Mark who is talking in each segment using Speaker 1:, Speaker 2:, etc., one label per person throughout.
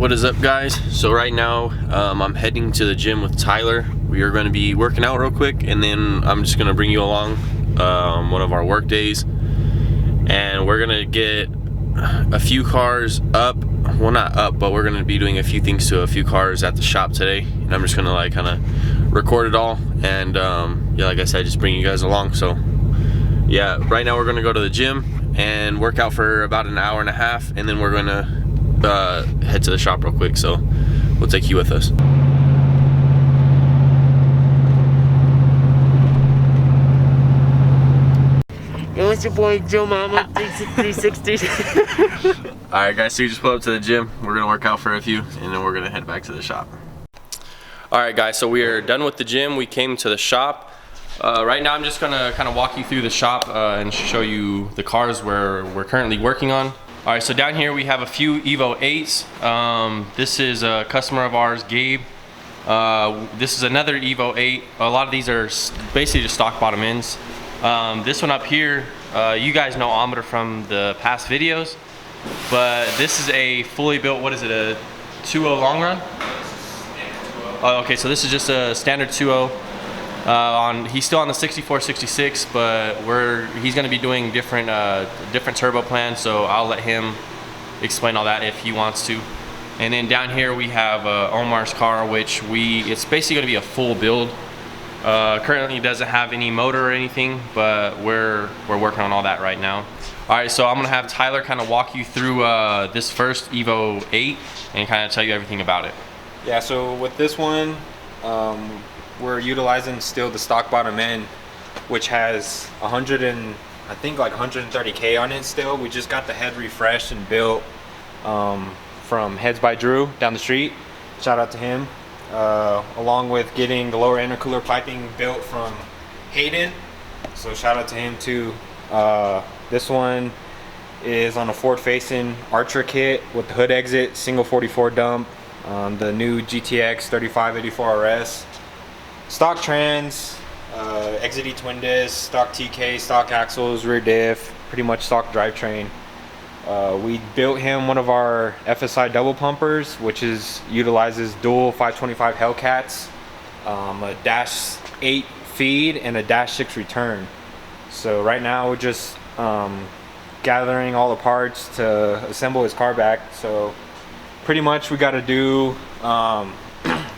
Speaker 1: What is up, guys? So right now I'm heading to the gym with Tyler. We are going to be working out real quick, and then I'm just going to bring you along one of our work days, and we're going to get a few cars up. Well, not up, but we're going to be doing a few things to a few cars at the shop today, and I'm just going to like kind of record it all, and yeah, like I said, just bring you guys along. So yeah, right now we're going to go to the gym and work out for about an hour and a half, and then we're going to head to the shop real quick. So we'll take you with us.
Speaker 2: Yo, it's your boy Joe Mama 360.
Speaker 1: Alright guys, so we just pulled up to the gym. We're gonna work out for a few, and then we're gonna head back to the shop. Alright guys, so we are done with the gym. We came to the shop. Right now I'm just gonna kind of walk you through the shop and show you the cars we're currently working on. Alright, so down here we have a few Evo 8s. This is a customer of ours, Gabe. This is another Evo 8. A lot of these are basically just stock bottom ends. This one up here, you guys know Ometer from the past videos, but this is a fully built, what is it, a 2.0 long run? Oh, okay, so this is just a standard 2.0. He's still on the 6466, but he's going to be doing different turbo plans, so I'll let him explain all that if he wants to. And then down here we have Omar's car, which it's basically going to be a full build. Currently doesn't have any motor or anything, but we're working on all that right now. Alright, so I'm gonna have Tyler kind of walk you through this first Evo 8 and kind of tell you everything about it.
Speaker 3: Yeah, so with this one, we're utilizing still the stock bottom end, which has 130K on it still. We just got the head refreshed and built from Heads by Drew down the street. Shout out to him. Along with getting the lower intercooler piping built from Hayden, so shout out to him too. This one is on a forward-facing Archer kit with the hood exit, single 44 dump, the new GTX 3584 RS, stock trans, XZD twin disc, stock TK, stock axles, rear diff, pretty much stock drivetrain. We built him one of our FSI double pumpers, which utilizes dual 525 Hellcats, a -8 feed and a -6 return. So right now we're just gathering all the parts to assemble his car back. So pretty much we got to do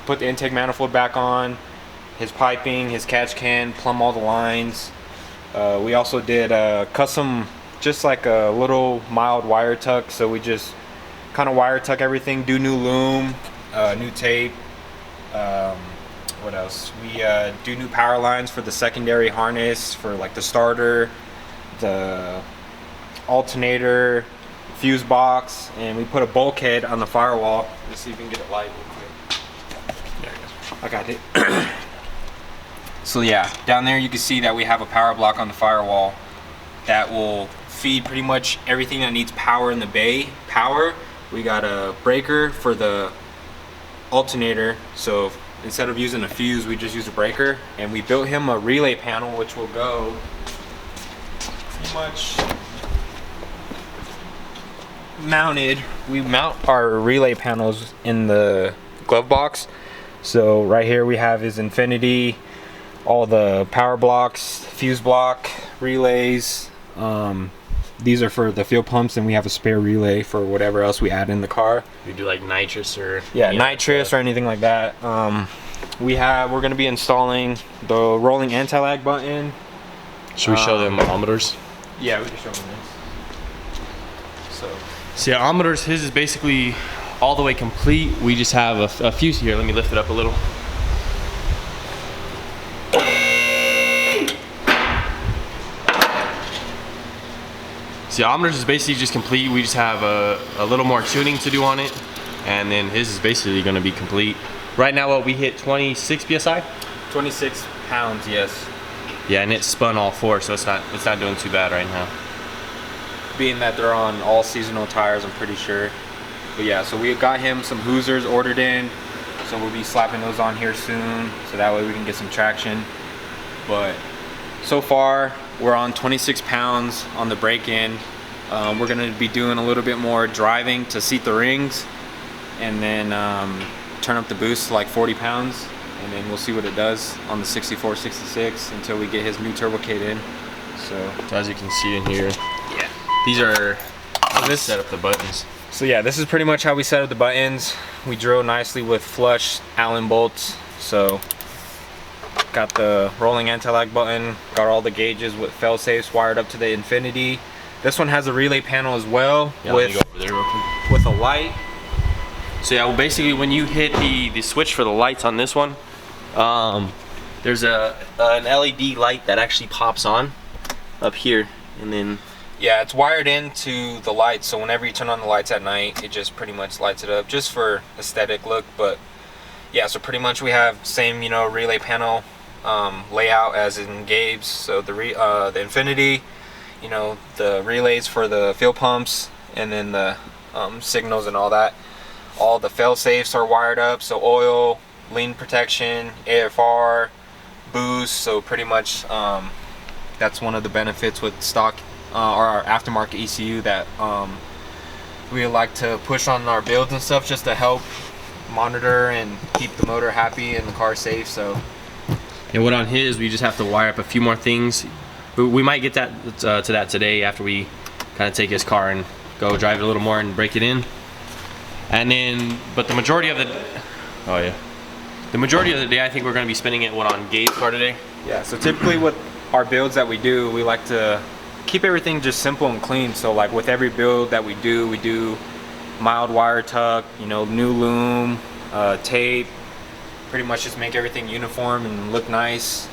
Speaker 3: put the intake manifold back on, his piping, his catch can, plumb all the lines. We also did a custom, just like a little mild wire tuck, so we just kind of wire tuck everything, do new loom, new tape. What else? We do new power lines for the secondary harness for like the starter, the alternator, fuse box, and we put a bulkhead on the firewall. Let's see if we can get it light real quick. There it goes. I got it. So yeah, down there you can see that we have a power block on the firewall that will feed pretty much everything that needs power in the bay. We got a breaker for the alternator, so instead of using a fuse we just use a breaker, and we built him a relay panel which will go pretty much mounted. We mount our relay panels in the glove box. So right here we have his Infinity, all the power blocks, fuse block, relays. These are for the fuel pumps, and we have a spare relay for whatever else we add in the car.
Speaker 1: We do like nitrous or
Speaker 3: nitrous or anything like that. We're going to be installing the rolling anti-lag button.
Speaker 1: Should we show them Ometers?
Speaker 3: Yeah, we can show them this.
Speaker 1: So yeah, Ometers, his is basically all the way complete. We just have a fuse here. Let me lift it up a little. See, Ometers is basically just complete. We just have a little more tuning to do on it, and then his is basically going to be complete. Right now, we hit 26 psi.
Speaker 3: 26 pounds, yes.
Speaker 1: Yeah, and it spun all four, so it's not doing too bad right now.
Speaker 3: Being that they're on all seasonal tires, I'm pretty sure. But yeah, so we got him some Hoosers ordered in, so we'll be slapping those on here soon, so that way we can get some traction. But so far, we're on 26 pounds on the break-in. We're gonna be doing a little bit more driving to seat the rings. and then turn up the boost to like 40 pounds, and then we'll see what it does on the 64, 66 until we get his new turbo kit in. So
Speaker 1: as you can see in here,
Speaker 3: yeah,
Speaker 1: these are how this set up the buttons.
Speaker 3: So yeah, this is pretty much how we set up the buttons. We drill nicely with flush Allen bolts. So got the rolling anti-lag button, got all the gauges with fail-safes wired up to the infinity. This one has a relay panel as well,
Speaker 1: yeah,
Speaker 3: with,
Speaker 1: let me go over there real quick.
Speaker 3: with a light.
Speaker 1: So yeah, well basically when you hit the switch for the lights on this one, there's an LED light that actually pops on up here, and then
Speaker 3: Yeah, it's wired into the lights, so whenever you turn on the lights at night, it just pretty much lights it up, just for aesthetic look. But yeah, so pretty much we have same, you know, relay panel layout as in Gabe's. So the infinity, you know, the relays for the fuel pumps, and then the signals and all that. All the fail safes are wired up, so oil, lean protection, AFR, boost. So pretty much that's one of the benefits with stock or our aftermarket ECU that we like to push on our builds and stuff, just to help monitor and keep the motor happy and the car safe. So
Speaker 1: and what on his, we just have to wire up a few more things. We might get that to that today after we kind of take his car and go drive it a little more and break it in. And then, but the majority of the the majority of the day, I think we're going to be spending it on Gabe's car today.
Speaker 3: yeah, so typically with our builds that we do, we like to keep everything just simple and clean. So like with every build that we do mild wire tuck, you know, new loom, tape, pretty much just make everything uniform and look nice.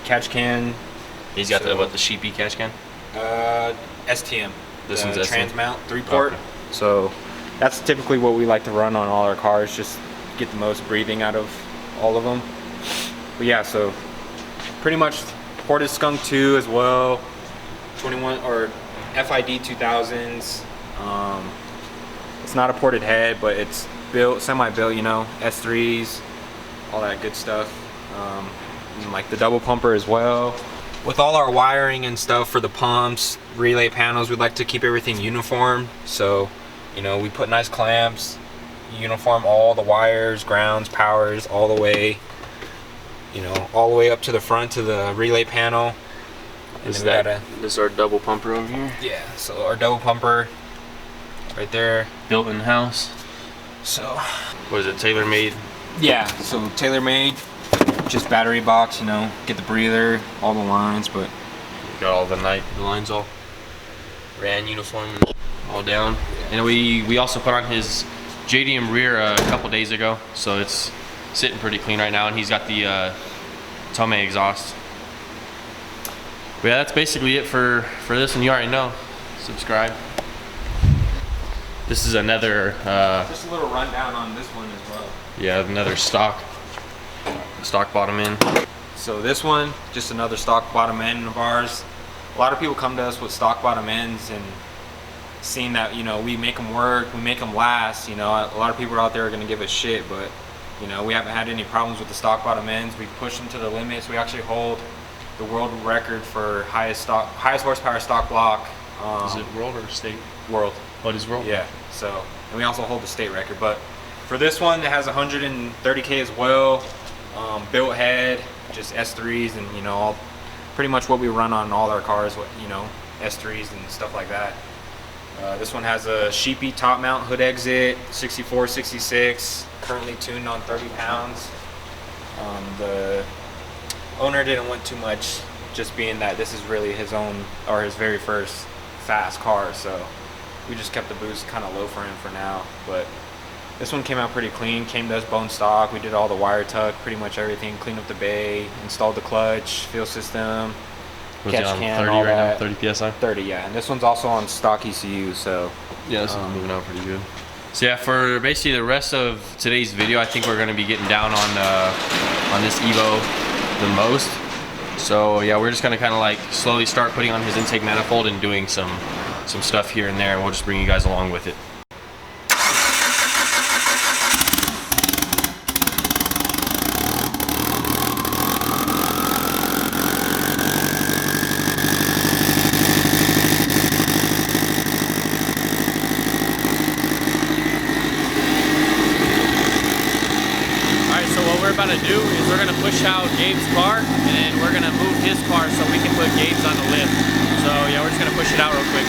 Speaker 3: Catch can.
Speaker 1: He's got the sheepy catch can?
Speaker 3: STM.
Speaker 1: This
Speaker 3: the
Speaker 1: one's STM.
Speaker 3: trans mount 3-port.
Speaker 1: Okay.
Speaker 3: So that's typically what we like to run on all our cars, just get the most breathing out of all of them. But yeah, so pretty much ported skunk 2 as well, 21 or FID 2000s. It's not a ported head, but it's built, semi-built, you know, S3s, all that good stuff. And like the double pumper as well. With all our wiring and stuff for the pumps, relay panels, we like to keep everything uniform. So, you know, we put nice clamps, uniform all the wires, grounds, powers, all the way, you know, all the way up to the front to the relay panel.
Speaker 1: This is our double pumper over here.
Speaker 3: Yeah, so our double pumper right there.
Speaker 1: Built in house.
Speaker 3: So
Speaker 1: what is it, tailor made?
Speaker 3: yeah, so tailor made, just battery box, you know, get the breather, all the lines, but
Speaker 1: Got all the lines all ran uniform all down. And we also put on his JDM rear a couple days ago, so it's sitting pretty clean right now, and he's got the Tome exhaust. But yeah, that's basically it for this, and you already know. Subscribe. This is another
Speaker 3: just a little rundown on this one as well.
Speaker 1: yeah, another stock bottom end.
Speaker 3: So this one, just another stock bottom end of ours. A lot of people come to us with stock bottom ends, and seeing that, you know, we make them work, we make them last, you know, a lot of people out there are going to give us shit, but, you know, we haven't had any problems with the stock bottom ends. We've pushed them to the limits. We actually hold the world record for highest horsepower stock block.
Speaker 1: Is it world or state?
Speaker 3: World.
Speaker 1: What is world?
Speaker 3: Yeah, so, and we also hold the state record. But for this one, it has 130K as well. Built head, just S3s, and, you know, pretty much what we run on all our cars, you know, S3s and stuff like that. This one has a sheepy top mount hood exit, 64, 66, currently tuned on 30 pounds. The owner didn't want too much, just being that this is really his own, or his very first fast car, so we just kept the boost kind of low for him for now. But this one came out pretty clean, came to us bone stock. We did all the wire tuck, pretty much everything, cleaned up the bay, installed the clutch, fuel system, catch can,
Speaker 1: 30
Speaker 3: all
Speaker 1: right
Speaker 3: that.
Speaker 1: now, 30 psi.
Speaker 3: 30, yeah, and this one's also on stock ECU, so
Speaker 1: Yeah, this one's moving out pretty good. So yeah, for basically the rest of today's video, I think we're going to be getting down on this Evo the most. So yeah, we're just going to kind of like slowly start putting on his intake manifold and doing some stuff here and there, and we'll just bring you guys along with it. about to do is we're gonna push out Gabe's car, and then we're gonna move his car so we can put Gabe's on the lift. So yeah, we're just gonna push it out real quick.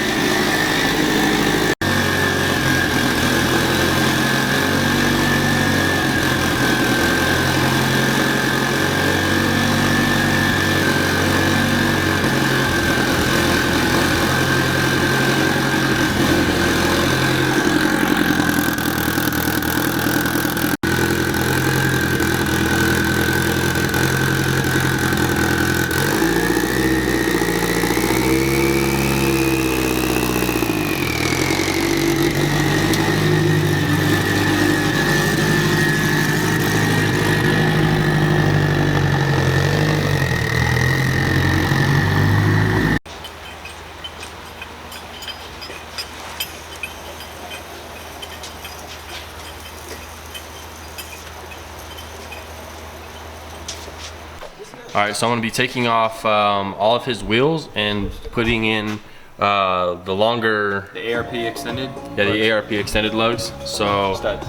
Speaker 1: Alright, so I'm going to be taking off all of his wheels and putting in the longer...
Speaker 3: The ARP extended?
Speaker 1: Yeah, the ARP extended lugs. So,
Speaker 3: Studs.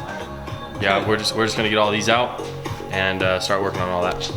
Speaker 1: yeah, we're just going to get all these out and start working on all that.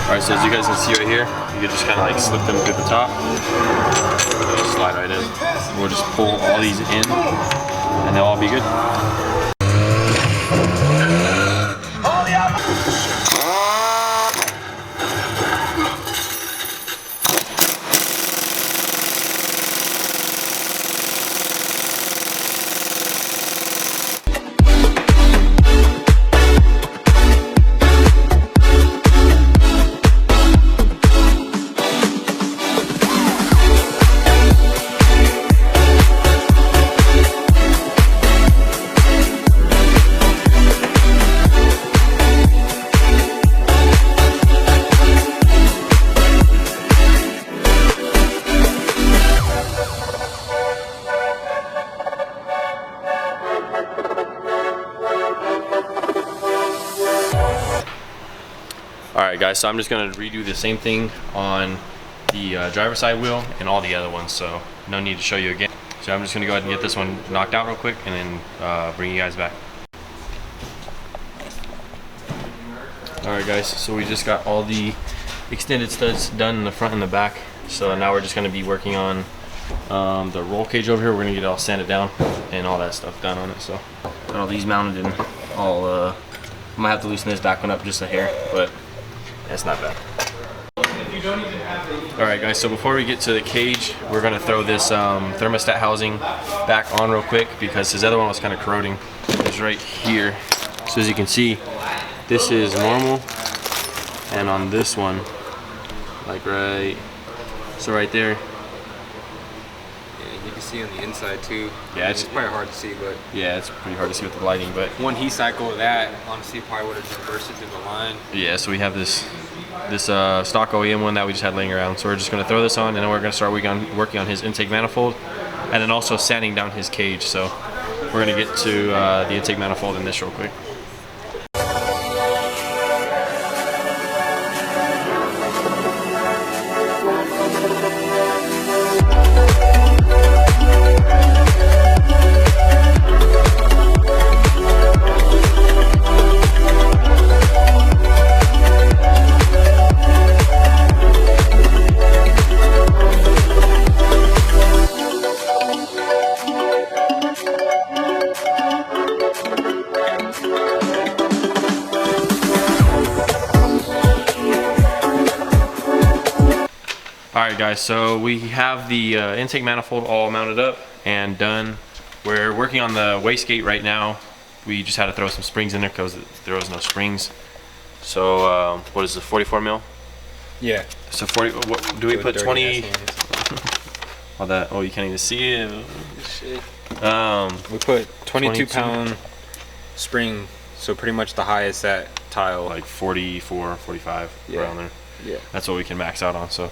Speaker 1: Alright, so as you guys can see right here, you can just kind of like slip them through the top. They'll slide right in. We'll just pull all these in, and they'll all be good. Alright guys, so I'm just going to redo the same thing on the driver's side wheel and all the other ones, so no need to show you again. So I'm just going to go ahead and get this one knocked out real quick and then bring you guys back. Alright guys, so we just got all the extended studs done in the front and the back. So now we're just going to be working on the roll cage over here. We're going to get it all sanded down and all that stuff done on it. So got all these mounted and all, I might have to loosen this back one up just a hair, but it's not bad. Alright guys, so before we get to the cage, we're going to throw this thermostat housing back on real quick because his other one was kind of corroding. It's right here. So as you can see, this is normal, and on this one, like right there.
Speaker 3: Yeah, you can see on the inside too.
Speaker 1: Yeah,
Speaker 3: it's probably hard to see, but
Speaker 1: yeah, it's pretty hard to see with the lighting. But
Speaker 3: one heat cycle of that, honestly, probably would have reversed it through the line.
Speaker 1: Yeah, so we have this stock OEM one that we just had laying around. So we're just going to throw this on, and then we're going to start working on his intake manifold, and then also sanding down his cage. So we're going to get to the intake manifold in this real quick. Alright guys, so we have the intake manifold all mounted up and done. We're working on the wastegate right now. We just had to throw some springs in there because there was no springs. So what is the 44 mil?
Speaker 3: Yeah.
Speaker 1: So 40. What do we put? 20. All that. Oh, you can't even see it. Shit.
Speaker 3: We put 22
Speaker 1: 22
Speaker 3: pound spring, so pretty much the highest that tile.
Speaker 1: Like 44, 45 around there.
Speaker 3: Yeah.
Speaker 1: That's what we can max out on. So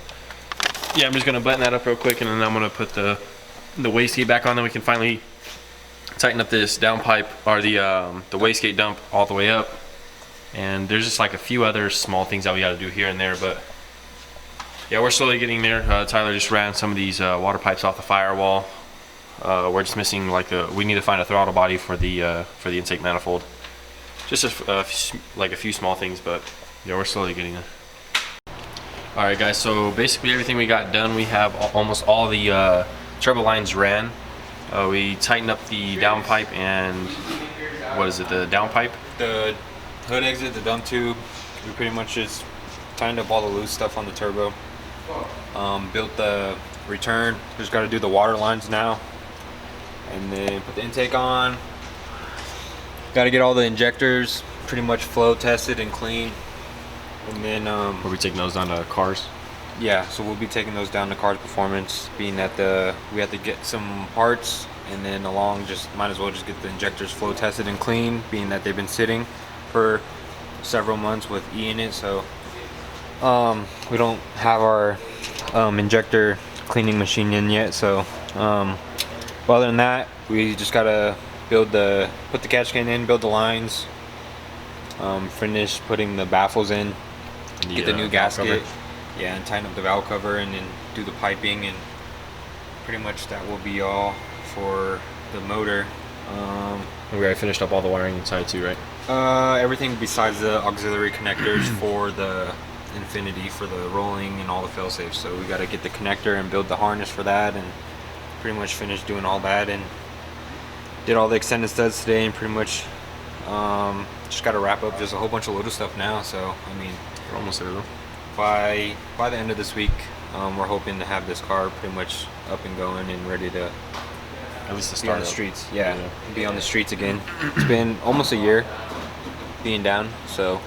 Speaker 1: yeah, I'm just gonna button that up real quick, and then I'm gonna put the wastegate back on. Then we can finally tighten up this downpipe or the wastegate dump all the way up. And there's just like a few other small things that we got to do here and there, but yeah, we're slowly getting there. Tyler just ran some of these water pipes off the firewall. We're just missing like we need to find a throttle body for the intake manifold. Just like a few small things, but yeah, we're slowly getting there. All right, guys. So basically everything we got done. We have almost all the turbo lines ran. We tightened up the downpipe and what is it? The downpipe.
Speaker 3: The hood exit, the dump tube. We pretty much just tightened up all the loose stuff on the turbo. Built the return. Just got to do the water lines now, and then put the intake on. Got to get all the injectors pretty much flow tested and clean, and then
Speaker 1: We'll be taking those down to cars.
Speaker 3: yeah, so we'll be taking those down to Cars Performance, being that we have to get some parts, and then just might as well just get the injectors flow tested and clean, being that they've been sitting for several months with E in it. So we don't have our injector cleaning machine in yet. So well, other than that, we just gotta put the catch can in, build the lines, finish putting the baffles in, get the new gasket. Yeah, and tighten up the valve cover, and then do the piping, and pretty much that will be all for the motor.
Speaker 1: We already finished up all the wiring inside too, right?
Speaker 3: Everything besides the auxiliary connectors for the Infinity, for the rolling and all the fail-safes. So we got to get the connector and build the harness for that, and pretty much finished doing all that, and did all the extended studs today, and pretty much just got to wrap up just a whole bunch of load stuff now. So I mean,
Speaker 1: We're almost there though.
Speaker 3: by the end of this week, we're hoping to have this car pretty much up and going and ready to
Speaker 1: At least the
Speaker 3: be on
Speaker 1: start
Speaker 3: the streets. Yeah, be on the streets again. It's been almost a year being down, so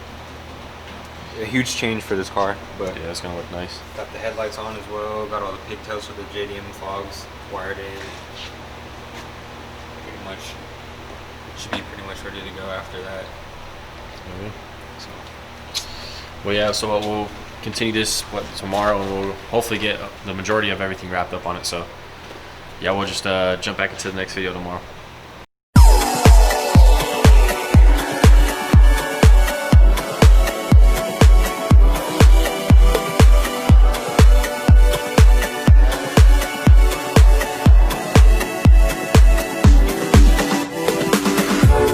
Speaker 3: a huge change for this car. But
Speaker 1: Yeah, it's gonna look nice.
Speaker 3: got the headlights on as well. Got all the pigtails for the JDM fogs wired in. Pretty much should be pretty much ready to go after that.
Speaker 1: Well, yeah. So we'll continue this tomorrow, and we'll hopefully get the majority of everything wrapped up on it. So yeah, we'll just jump back into the next video tomorrow.